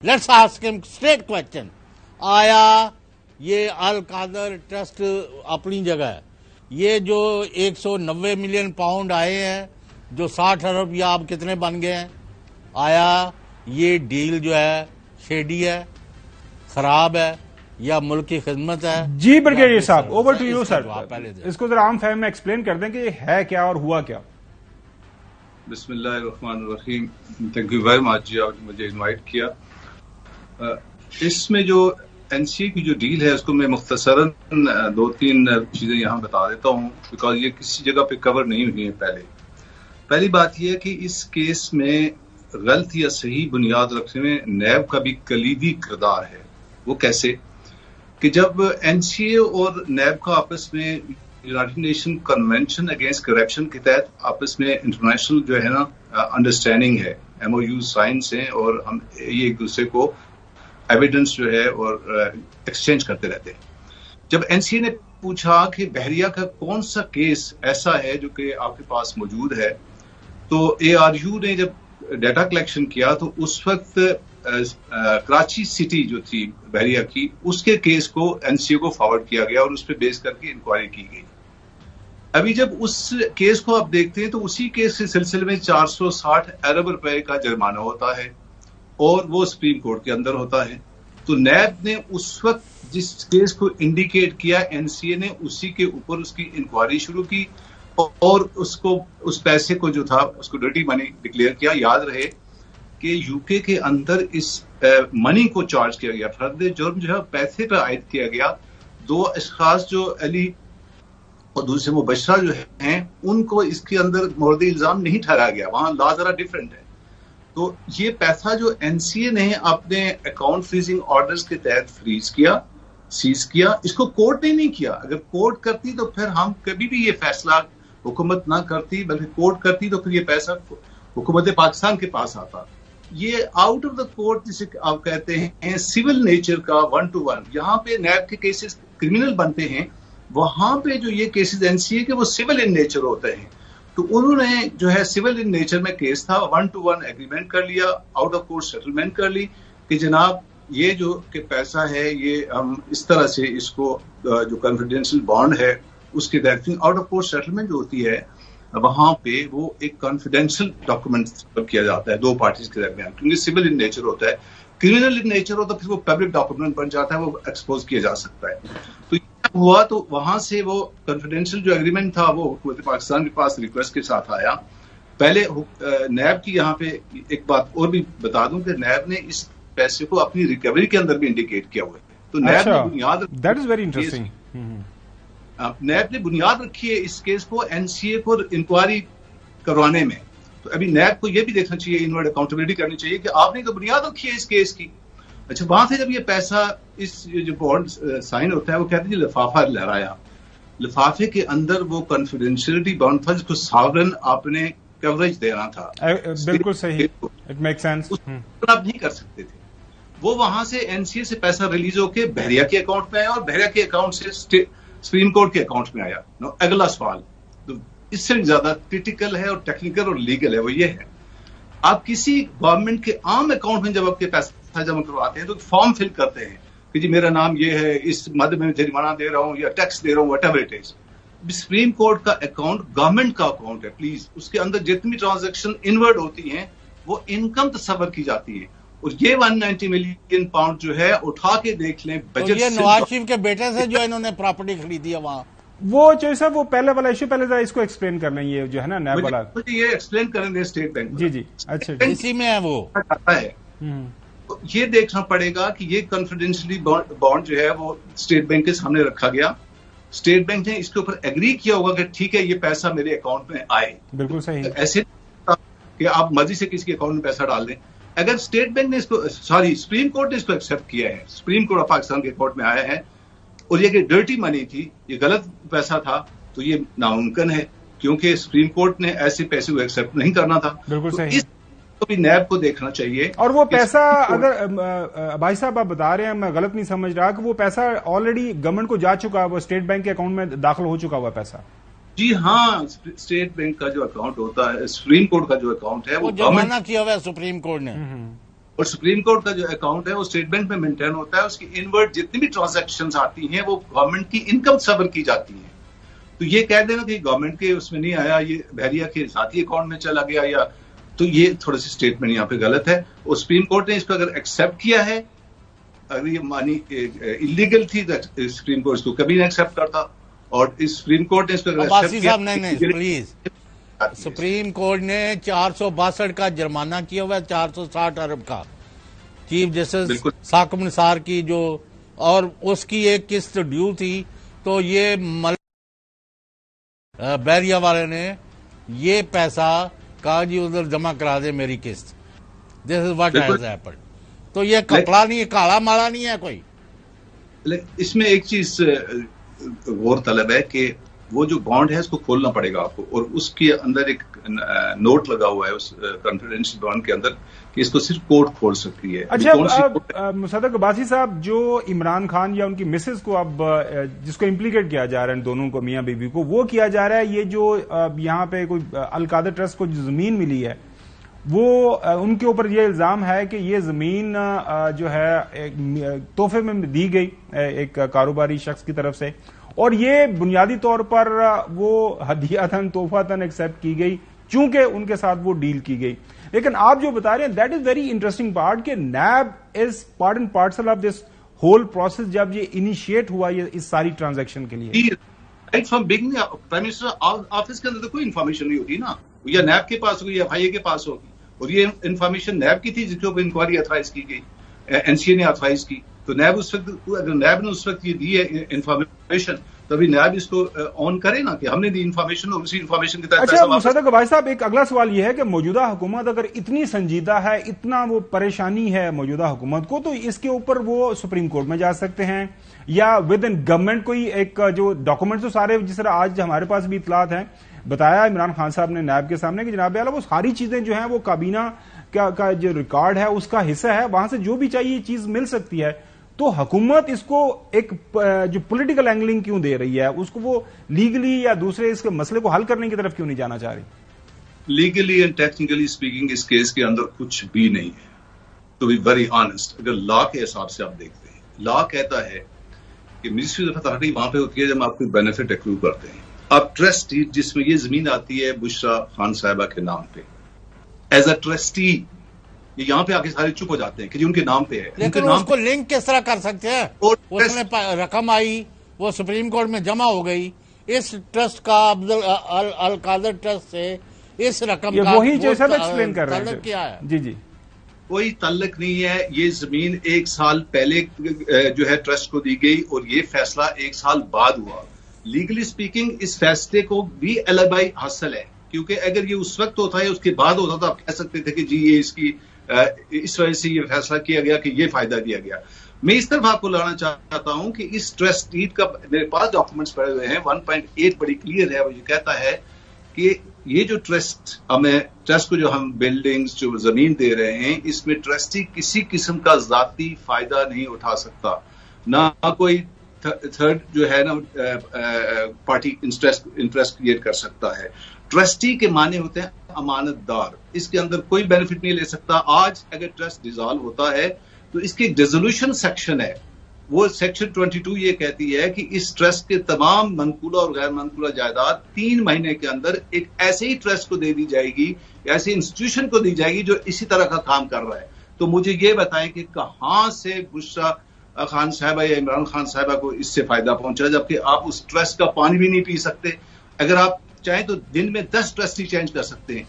Let's ask him straight question. آیا یہ القادر trust اپنی جگہ ہے, یہ جو 190 ملین پاؤنڈ آئے ہیں, جو 60 ارب یا اب کتنے بن گئے ہیں, آیا یہ ڈیل جو ہے شیڈی ہے, خراب ہے, یا ملک کی خدمت ہے؟ جی بریگیڈیئر صاحب, اوور ٹو یو سر. اس کو ذرا عام فہم میں ایکسپلین کر دیں کہ یہ ہے کیا اور ہوا کیا. بسم اللہ الرحمن الرحیم. تھینک یو ویری مچ جی, آپ نے مجھے انوائٹ کیا. اس میں جو این سی اے کی جو ڈیل ہے اس کو میں مختصراً 2-3 چیزیں یہاں بتا دیتا ہوں, بیکاز یہ کسی جگہ پہ کور نہیں ہوئی ہیں. پہلی بات یہ ہے کہ اس کیس میں غلط یا صحیح بنیاد رکھنے میں نیب کا بھی کلیدی کردار ہے. وہ کیسے کہ جب این سی اے اور نیب کا آپس میں United nation convention against corruption کے تحت آپس میں انٹرنیشنل جو ہے نا انڈرسٹینڈنگ ہے, ایم او یو سائنس ہیں, اور ہم یہ ایک دوسرے کو ایویڈنس جو ہے اور ایکسچینج کرتے رہتے ہیں. جب این سی اے نے پوچھا کہ بحریہ کا کون سا کیس ایسا ہے جو کہ آپ کے پاس موجود ہے, تو اے آر یو نے جب ڈیٹا کلیکشن کیا تو اس وقت کراچی سٹی جو تھی بحریہ کی, اس کے کیس کو این سی اے کو فارورڈ کیا گیا اور اس پہ بیس کر کے انکوائری کی گئی. ابھی جب اس کیس کو آپ دیکھتے ہیں تو اسی کیس کے سلسلے میں 460 ارب روپے کا جرمانہ ہوتا ہے اور وہ سپریم کورٹ کے اندر ہوتا ہے. تو نیب نے اس وقت جس کیس کو انڈیکیٹ کیا, این سی اے نے اسی کے اوپر اس کی انکوائری شروع کی اور اس پیسے کو جو تھا اس کو ڈرٹی منی ڈکلیئر کیا. یاد رہے کہ یو کے کے اندر اس منی کو چارج کیا گیا, فرد جرم جو ہے پیسے پہ عائد کیا گیا. 2 اشخاص جو علی اور دوسرے مبشرہ جو ہیں ان کو اس کے اندر مورد الزام نہیں ٹھہرایا گیا, وہاں لا ذرا ڈفرینٹ ہے. تو یہ پیسہ جو این سی اے نے اپنے اکاؤنٹ فریزنگ آرڈرز کے تحت فریز کیا, سیز کیا, اس کو کورٹ نے نہیں کیا. اگر کورٹ کرتی تو پھر ہم کبھی بھی یہ فیصلہ حکومت نہ کرتی, بلکہ کورٹ کرتی تو پھر یہ پیسہ حکومت پاکستان کے پاس آتا. یہ آؤٹ آف دا کورٹ جسے آپ کہتے ہیں سول نیچر کا 1 to 1, یہاں پہ نیب کے کیسز کرمنل بنتے ہیں, وہاں پہ جو یہ کیسز این سی اے کے وہ سول ان نیچر ہوتے ہیں. تو انہوں نے جو ہے سول ان نیچر میں کیس تھا, 1 to 1 ایگریمنٹ کر لیا, آؤٹ آف کورٹ سیٹلمنٹ کر لی کہ جناب یہ جو کہ پیسہ ہے یہ ہم اس طرح سے اس کو جو کنفیڈینشیل بانڈ ہے اس کے تحت آؤٹ آف کورٹ سیٹلمنٹ جو ہوتی ہے وہاں پہ وہ ایک کانفیڈینشیل ڈاکومنٹ کیا جاتا ہے 2 پارٹیز کے درمیان, کیونکہ سول ان نیچر ہوتا ہے. کرمنل ان نیچر ہوتا ہے پھر وہ پبلک ڈاکومنٹ بن جاتا ہے, وہ ایکسپوز کیا جا سکتا ہے. تو ہوا تو وہاں سے وہ کنفیڈینشیل جو ایگریمنٹ تھا وہ حکومت پاکستان کے پاس ریکویسٹ کے ساتھ آیا. پہلے نیب کی یہاں پہ ایک بات اور بھی بتا دوں کہ نیب نے اس پیسے کو اپنی ریکوری کے اندر بھی انڈیکیٹ کیا ہوا ہے. تو نیب نے بنیاد نیب نے بنیاد رکھی ہے اس کیس کو این سی اے کو انکوائری کروانے میں. تو ابھی نیب کو یہ بھی دیکھنا چاہیے, انورڈ اکاؤنٹیبلٹی کرنی چاہیے کہ آپ نے تو بنیاد رکھی ہے اس کیس کی. اچھا, وہاں سے جب یہ پیسہ اس جو بانڈ سائن ہوتا ہے وہ کہتے ہیں لفافہ لہرایا, لفافے کے اندر وہ کنفیڈینشیلٹی بانڈ تھا جس کو ساورن آپ نے کوریج دینا تھا. بالکل صحیح, اٹ میک سینس. آپ نہیں کر سکتے تھے. وہ وہاں سے این سی اے سے پیسہ ریلیز ہو کے بحریہ کے اکاؤنٹ میں آیا اور بحریہ کے اکاؤنٹ سے سپریم کورٹ کے اکاؤنٹ میں آیا. اگلا سوال تو اس سے زیادہ کریٹیکل ہے اور ٹیکنیکل اور لیگل ہے, وہ یہ ہے آپ کسی گورنمنٹ کے عام اکاؤنٹ میں جب آپ کے پیسہ جمع کرواتے ہیں تو فارم فل کرتے ہیں کہ جی میرا نام یہ ہے, اس مد میں جرمانہ دے رہا ہوں یا ٹیکس دے رہا ہوں, what ever it is. Supreme court کا اکاؤنٹ گورنمنٹ کا اکاؤنٹ ہے, پلیز اس کے اندر جتنی ٹرانزیکشن انورڈ ہوتی ہیں وہ انکم تصور کی جاتی ہے. اور یہ 190 ملین پاؤنڈ جو ہے اٹھا کے دیکھ لیں بجٹ. یہ نواز شریف کے بیٹے سے جو انہوں نے پراپرٹی خریدی ہے وہاں, وہ چوہے صاحب وہ پہلے والا ایشو پہلے ذرا اس کو ایکسپلین کرنا, یہ جو ہے نا نیب والا. مجھے یہ ایکسپلین کریں گے اسٹیٹ بینک. جی اچھا, اسی میں ہے وہ ہے. یہ دیکھنا پڑے گا کہ یہ کنفیڈینشیلی بانڈ جو ہے وہ اسٹیٹ بینک کے سامنے رکھا گیا. اسٹیٹ بینک نے اس کے اوپر ایگری کیا ہوگا کہ ٹھیک ہے یہ پیسہ میرے اکاؤنٹ میں آئے. بالکل صحیح. ایسے کہ آپ مرضی سے کسی کے اکاؤنٹ میں پیسہ ڈال دیں. اگر اسٹیٹ بینک نے اس کو سپریم کورٹ نے اس کو ایکسپٹ کیا ہے, سپریم کورٹ آف پاکستان کے کورٹ میں آیا ہے اور یہ کہ ڈرٹی منی تھی, یہ غلط پیسہ تھا, تو یہ ناممکن ہے کیونکہ سپریم کورٹ نے ایسے پیسے کو ایکسپٹ نہیں کرنا تھا. بالکل صحیح. تو بھی نیب کو دیکھنا چاہیے. اور وہ پیسہ اگر بھائی صاحب آپ بتا رہے ہیں, میں غلط نہیں سمجھ رہا کہ وہ پیسہ آلریڈی گورنمنٹ کو جا چکا ہے, وہ اسٹیٹ بینک کے اکاؤنٹ میں داخل ہو چکا ہوا پیسہ. جی ہاں, اسٹیٹ بینک کا جو اکاؤنٹ ہوتا ہے, سپریم کورٹ کا جو اکاؤنٹ ہے وہ جمع کیا ہوا ہے سپریم کورٹ نے. اور سپریم کورٹ کا جو اکاؤنٹ ہے وہ اسٹیٹ بینک میں مینٹین ہوتا ہے. اس کی انورڈ جتنی بھی ٹرانزیکشنز آتی ہیں وہ گورنمنٹ کی انکم صبر کی جاتی ہیں. تو یہ کہہ دینا کہ گورنمنٹ کے اس میں نہیں آیا, یہ بحریہ کے ذاتی اکاؤنٹ میں چلا گیا, یا تو یہ تھوڑا سی اسٹیٹمنٹ یہاں پہ غلط ہے. اور سپریم کورٹ نے اس کو اگر ایکسپٹ کیا ہے, اگر یہ مانی انلیگل تھی تو سپریم کورٹ اس کو کبھی نہیں ایکسپٹ کرتا. اور اس سپریم کورٹ نے اس کو عباسی صاحب نہیں پلیز, سپریم کورٹ نے 462 کا جرمانہ کیا ہوا ہے, 460 ارب کا چیف جسٹس ثاقب نثار کی جو, اور اس کی ایک قسط ڈیو تھی. تو یہ بحریہ والے نے یہ پیسہ کہا جی ادھر جمع کرا دے میری قسط. دس از واٹ ہیز ہیپنڈ. تو یہ کپڑا نہیں ہے, کالا مالا نہیں ہے کوئی. اس میں ایک چیز غور طلب ہے کہ وہ جو بانڈ ہے اس کو کھولنا پڑے گا آپ کو, اور اس کے اندر ایک نوٹ لگا ہوا ہے اس کانفیڈینشیل بانڈ کے اندر کہ اس کو صرف کورٹ کھول سکتی ہے. اچھا مصدق عباسی صاحب, جو عمران خان یا ان کی مسز کو اب جس کو امپلیکیٹ کیا جا رہا ہے, ان دونوں کو, میاں بیوی کو, وہ کیا جا رہا ہے یہ جو یہاں پہ کوئی القادر ٹرسٹ کو جو زمین ملی ہے وہ ان کے اوپر یہ الزام ہے کہ یہ زمین جو ہے تحفے میں دی گئی ایک کاروباری شخص کی طرف سے, اور یہ بنیادی طور پر وہ ہدیہً تحفۃً ایکسپٹ کی گئی چونکہ ان کے ساتھ وہ ڈیل کی گئی. لیکن آپ جو بتا رہے ہیں that is very interesting part کہ NAB is part and parcel of this whole process جب یہ انیشیٹ ہوا یہ اس ساری ٹرانزیکشن کے لیے. Right from beginning prime minister office کے اندر تو کوئی انفارمیشن نہیں ہوتی نا, یا نیب کے پاس ہوگی یا FIA کے پاس ہوگی, اور یہ انفارمیشن نیب کی تھی جس کے اوپر انکوائری آتھرائز کی گئی, NCA نے آتھرائز کی. تو نیب اس وقت, اگر نیب نے اس وقت یہ دی ہے انفارمیشن, تبھی نیب اس کو آن کرے نا کہ ہم نے دی انفارمیشن اور اسی انفارمیشن کے تحت. اچھا مصدق بھائی صاحب, ایک اگلا سوال یہ ہے کہ موجودہ حکومت اگر اتنی سنجیدہ ہے, اتنا وہ پریشانی ہے موجودہ حکومت کو, تو اس کے اوپر وہ سپریم کورٹ میں جا سکتے ہیں یا ود ان گورنمنٹ کوئی ایک جو ڈاکومنٹ تو سارے جس طرح آج ہمارے پاس بھی اطلاعات ہیں, بتایا عمران خان صاحب نے نیب کے سامنے کہ جناب اعلیٰ وہ ساری چیزیں جو ہیں وہ کابینہ کا جو ریکارڈ ہے اس کا حصہ ہے, وہاں سے جو بھی چاہیے چیز مل سکتی ہے. تو حکومت اس کو ایک جو پولیٹیکل اینگلنگ کیوں دے رہی ہے, اس کو وہ لیگلی یا دوسرے اس کے مسئلے کو حل کرنے کی طرف کیوں نہیں جانا چاہ رہی؟ لیگلی اینڈ ٹیکنیکلی اسپیکنگ اس کیس کے اندر کچھ بھی نہیں ہے, ٹو بی ویری آنےسٹ. اگر لا کے حساب سے آپ دیکھتے ہیں, لا کہتا ہے کہ منسٹری آف اتھارٹی وہاں پہ ہوتی ہے جب آپ کوئی بینیفٹ ایکرو کرتے ہیں. اب ٹرسٹی جس میں یہ زمین آتی ہے بشرا خان صاحبہ کے نام پہ ایز اے ٹرسٹی, یہاں پہ آ کے سارے چپ ہو جاتے ہیں کہ جی ان کے نام پہ ہے. لیکن اس کو لنک کس طرح کر سکتے ہیں؟ اس میں رقم آئی, وہ سپریم کورٹ میں جمع ہو گئی, اس ٹرسٹ کا القادر ٹرسٹ سے اس رقم کا وہی جیسا ایکسپلین کر رہے ہیں کیا ہے. جی جی, کوئی تعلق نہیں ہے. یہ زمین 1 سال پہلے جو ہے ٹرسٹ کو دی گئی اور یہ فیصلہ 1 سال بعد ہوا. لیگلی اسپیکنگ اس فیصلے کو بھی البائی حاصل ہے, کیونکہ اگر یہ اس وقت ہوتا ہے اس کے بعد ہوتا تو آپ کہہ سکتے تھے کہ جی یہ اس وجہ سے یہ فیصلہ کیا گیا کہ یہ فائدہ دیا گیا. میں اس طرف آپ کو لانا چاہتا ہوں کہ اس ٹرسٹ ڈیڈ کا میرے پاس ڈاکومنٹس پڑے ہوئے ہیں, 1.8 بڑی کلیئر ہے. وہ یہ کہتا ہے کہ یہ جو ٹرسٹ کو جو ہم بلڈنگز جو زمین دے رہے ہیں, اس میں ٹرسٹی کسی قسم کا ذاتی فائدہ نہیں اٹھا سکتا, نہ کوئی تھرڈ جو ہے نا پارٹی انٹرسٹ کریٹ کر سکتا ہے. ٹرسٹی کے معنی ہوتے ہیں امانت دار, اس کے اندر کوئی بینیفٹ نہیں لے سکتا. آج اگر ٹرسٹ ڈیزالو ہوتا ہے تو اس کی ڈیزولوشن سیکشن ہے, وہ سیکشن 22 یہ کہتی ہے کہ اس ٹرسٹ کے تمام منقولہ اور غیر منقولہ جائیداد 3 مہینے کے اندر ایک ایسے ہی ٹرسٹ کو دے دی جائے گی, ایسے انسٹیٹیوشن کو دی جائے گی جو اسی طرح کا کام کر رہا ہے. تو مجھے یہ بتائیں کہ کہاں سے بشرا خان صاحبہ یا عمران خان صاحبہ کو اس سے فائدہ پہنچا, جبکہ آپ اس ٹرسٹ کا پانی بھی نہیں پی سکتے. اگر آپ چاہیں تو دن میں 10 ٹرسٹی چینج کر سکتے ہیں.